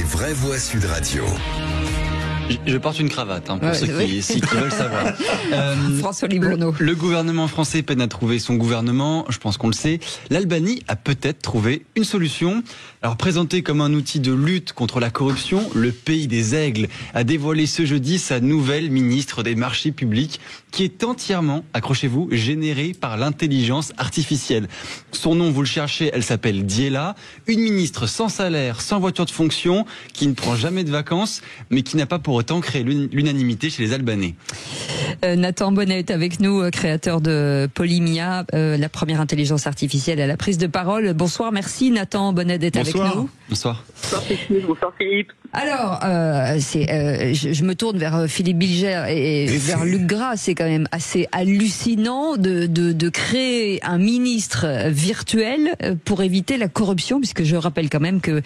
vraies voix Sud Radio. Je porte une cravate, pour ceux qui veulent savoir. François Libourneau. Le gouvernement français peine à trouver son gouvernement, je pense qu'on le sait. L'Albanie a peut-être trouvé une solution. Alors, présenté comme un outil de lutte contre la corruption, le pays des aigles a dévoilé ce jeudi sa nouvelle ministre des marchés publics, qui est entièrement, accrochez-vous, générée par l'intelligence artificielle. Son nom, vous le cherchez, elle s'appelle Diela, une ministre sans salaire, sans voiture de fonction, qui ne prend jamais de vacances, mais qui n'a pas pour autant créé l'unanimité chez les Albanais. Nathan Bonnet est avec nous, créateur de Polymnia, la première intelligence artificielle à la prise de parole. Bonsoir, merci Nathan Bonnet d'être avec nous. Bonsoir. Bonsoir Philippe. Alors, je me tourne vers Philippe Bilger et vers Luc Gras. C'est quand même assez hallucinant de créer un ministre virtuel pour éviter la corruption, puisque je rappelle quand même que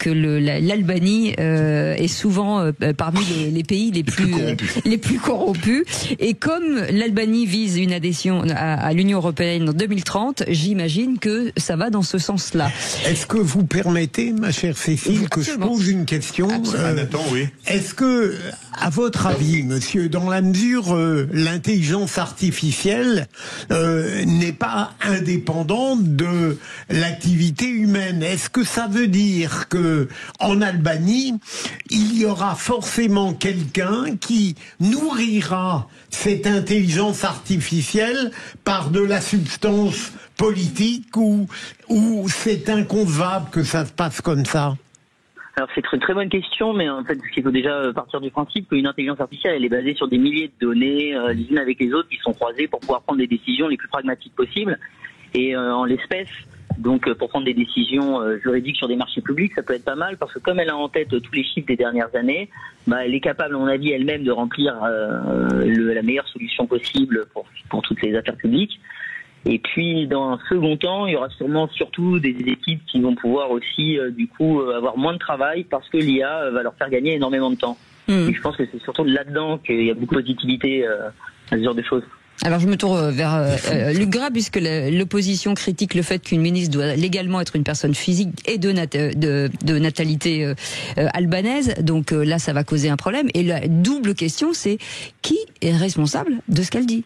l'Albanie est souvent parmi les pays les plus corrompus. Et comme l'Albanie vise une adhésion à l'Union européenne en 2030, j'imagine que ça va dans ce sens-là. Est-ce que vous permettez, ma chère Cécile, que je pose une question? Nathan, oui. Est-ce que, à votre avis, monsieur, dans la mesure l'intelligence artificielle n'est pas indépendante de l'activité humaine, est-ce que ça veut dire que en Albanie, il y aura forcément quelqu'un qui nourrira cette intelligence artificielle par de la substance politique, ou c'est inconcevable que ça se passe comme ça? Alors c'est une très bonne question, mais en fait il faut déjà partir du principe qu'une intelligence artificielle elle est basée sur des milliers de données, les unes avec les autres, qui sont croisées pour pouvoir prendre des décisions les plus pragmatiques possibles. Et en l'espèce, donc pour prendre des décisions juridiques sur des marchés publics, ça peut être pas mal, parce que comme elle a en tête tous les chiffres des dernières années, elle est capable, à mon avis, elle-même de remplir la meilleure solution possible pour toutes les affaires publiques. Et puis, dans un second temps, il y aura surtout des équipes qui vont pouvoir aussi, avoir moins de travail, parce que l'IA va leur faire gagner énormément de temps. Et je pense que c'est surtout là-dedans qu'il y a beaucoup de positivité à ce genre de choses. Alors je me tourne vers Luc Gras, puisque l'opposition critique le fait qu'une ministre doit légalement être une personne physique et de natalité albanaise. Donc là, ça va causer un problème. Et la double question, c'est qui est responsable de ce qu'elle dit?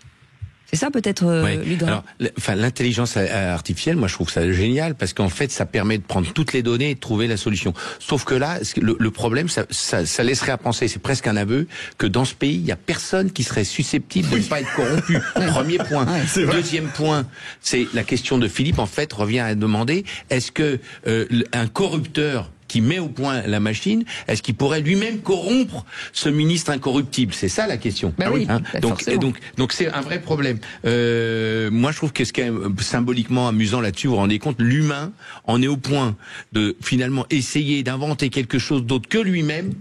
C'est ça peut-être, Luc Gras. Alors, l'intelligence artificielle, moi je trouve ça génial, parce qu'en fait ça permet de prendre toutes les données et de trouver la solution. Sauf que là, le problème, ça laisserait à penser, c'est presque un aveu, que dans ce pays, il y a personne qui serait susceptible de ne pas être corrompu. Premier point. Deuxième point, c'est la question de Philippe, en fait, revient à demander, est-ce que un corrupteur qui met au point la machine, est-ce qu'il pourrait lui-même corrompre ce ministre incorruptible? C'est ça la question. Donc c'est un vrai problème. Moi je trouve que ce qui est symboliquement amusant là-dessus, vous vous rendez compte, l'humain en est au point de finalement essayer d'inventer quelque chose d'autre que lui-même,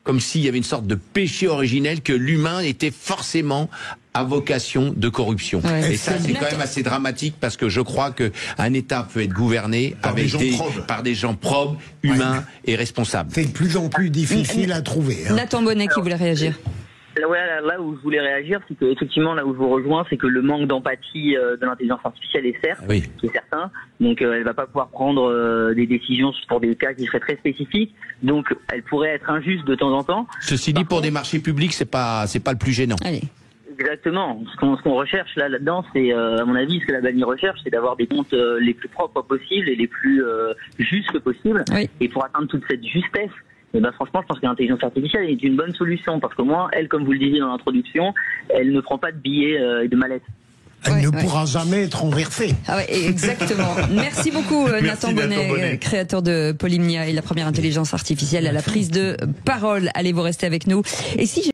comme s'il y avait une sorte de péché originel, que l'humain était forcément à vocation de corruption. Et ça, c'est quand même assez dramatique, parce que je crois que un État peut être gouverné par des gens probes, humains et responsables. C'est de plus en plus difficile à trouver. Nathan Bonnet qui voulait réagir. Là où je voulais réagir, c'est que effectivement, là où je vous rejoins, c'est que le manque d'empathie de l'intelligence artificielle est qui est certain. Donc elle va pas pouvoir prendre des décisions pour des cas qui seraient très spécifiques. Donc elle pourrait être injuste de temps en temps. Ceci dit, pour des marchés publics, c'est pas le plus gênant. Allez. Exactement. Ce qu'on recherche là-dedans, c'est, à mon avis, ce que l'Albanie recherche, c'est d'avoir des comptes les plus propres possibles et les plus justes possibles. Et pour atteindre toute cette justesse, franchement, je pense que l'intelligence artificielle est une bonne solution, parce qu'au moins, elle, comme vous le disiez dans l'introduction, elle ne prend pas de billets et de mallettes. Elle ne pourra jamais être renversée. Exactement. Merci beaucoup, Nathan Bonnet, créateur de Polymnia et la première intelligence artificielle à la prise de parole. Allez, vous restez avec nous. Et si